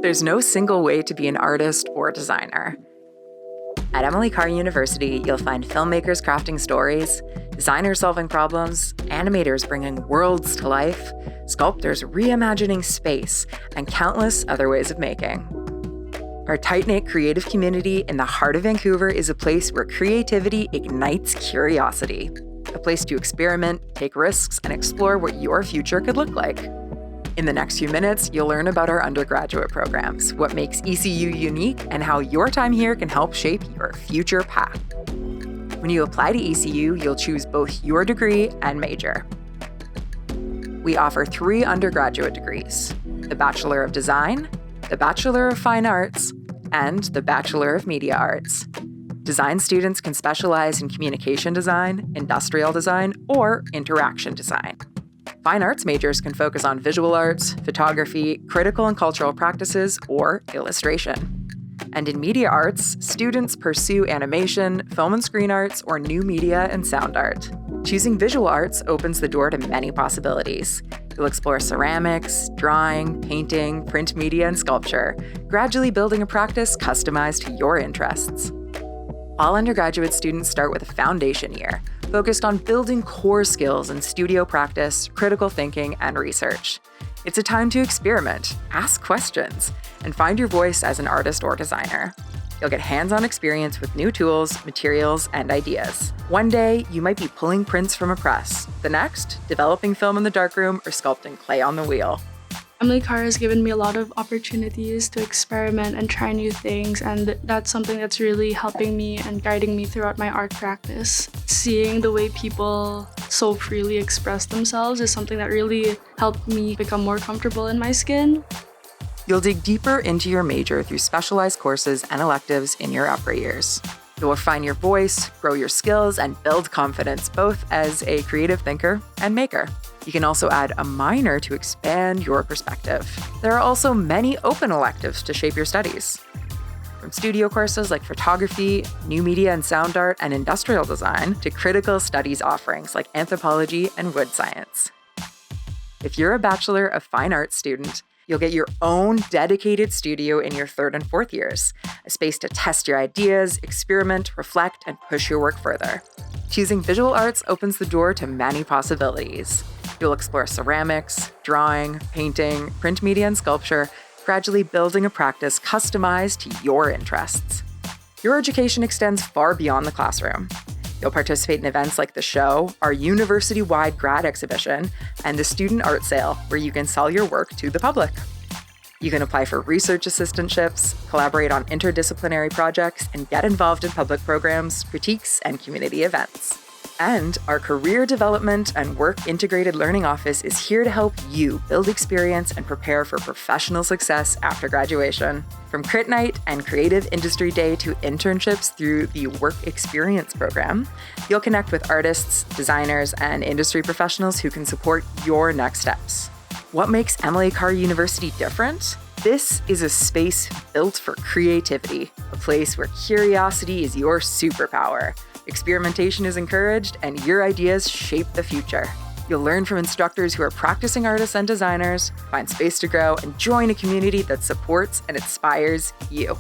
There's no single way to be an artist or designer. At Emily Carr University, you'll find filmmakers crafting stories, designers solving problems, animators bringing worlds to life, sculptors reimagining space, and countless other ways of making. Our tight-knit creative community in the heart of Vancouver is a place where creativity ignites curiosity, a place to experiment, take risks, and explore what your future could look like. In the next few minutes, you'll learn about our undergraduate programs, what makes ECU unique, and how your time here can help shape your future path. When you apply to ECU, you'll choose both your degree and major. We offer 3 undergraduate degrees: the Bachelor of Design, the Bachelor of Fine Arts, and the Bachelor of Media Arts. Design students can specialize in communication design, industrial design, or interaction design. Fine arts majors can focus on visual arts, photography, critical and cultural practices, or illustration. And in media arts, students pursue animation, film and screen arts, or new media and sound art. Choosing visual arts opens the door to many possibilities. You'll explore ceramics, drawing, painting, print media, and sculpture, gradually building a practice customized to your interests. All undergraduate students start with a foundation year, focused on building core skills in studio practice, critical thinking, and research. It's a time to experiment, ask questions, and find your voice as an artist or designer. You'll get hands-on experience with new tools, materials, and ideas. One day, you might be pulling prints from a press. The next, developing film in the darkroom or sculpting clay on the wheel. Emily Carr has given me a lot of opportunities to experiment and try new things, and that's something that's really helping me and guiding me throughout my art practice. Seeing the way people so freely express themselves is something that really helped me become more comfortable in my skin. You'll dig deeper into your major through specialized courses and electives in your upper years. You'll refine your voice, grow your skills, and build confidence both as a creative thinker and maker. You can also add a minor to expand your perspective. There are also many open electives to shape your studies. From studio courses like photography, new media and sound art, and industrial design, to critical studies offerings like anthropology and wood science. If you're a Bachelor of Fine Arts student, you'll get your own dedicated studio in your 3rd and 4th years, a space to test your ideas, experiment, reflect, and push your work further. Choosing visual arts opens the door to many possibilities. You'll explore ceramics, drawing, painting, print media, and sculpture, gradually building a practice customized to your interests. Your education extends far beyond the classroom. You'll participate in events like the show, our university-wide grad exhibition, and the student art sale, where you can sell your work to the public. You can apply for research assistantships, collaborate on interdisciplinary projects, and get involved in public programs, critiques, and community events. And our Career Development and Work Integrated Learning Office is here to help you build experience and prepare for professional success after graduation. From Crit Night and Creative Industry Day to internships through the Work Experience program, you'll connect with artists, designers, and industry professionals who can support your next steps. What makes Emily Carr University different? This is a space built for creativity, a place where curiosity is your superpower. Experimentation is encouraged, and your ideas shape the future. You'll learn from instructors who are practicing artists and designers, find space to grow, and join a community that supports and inspires you.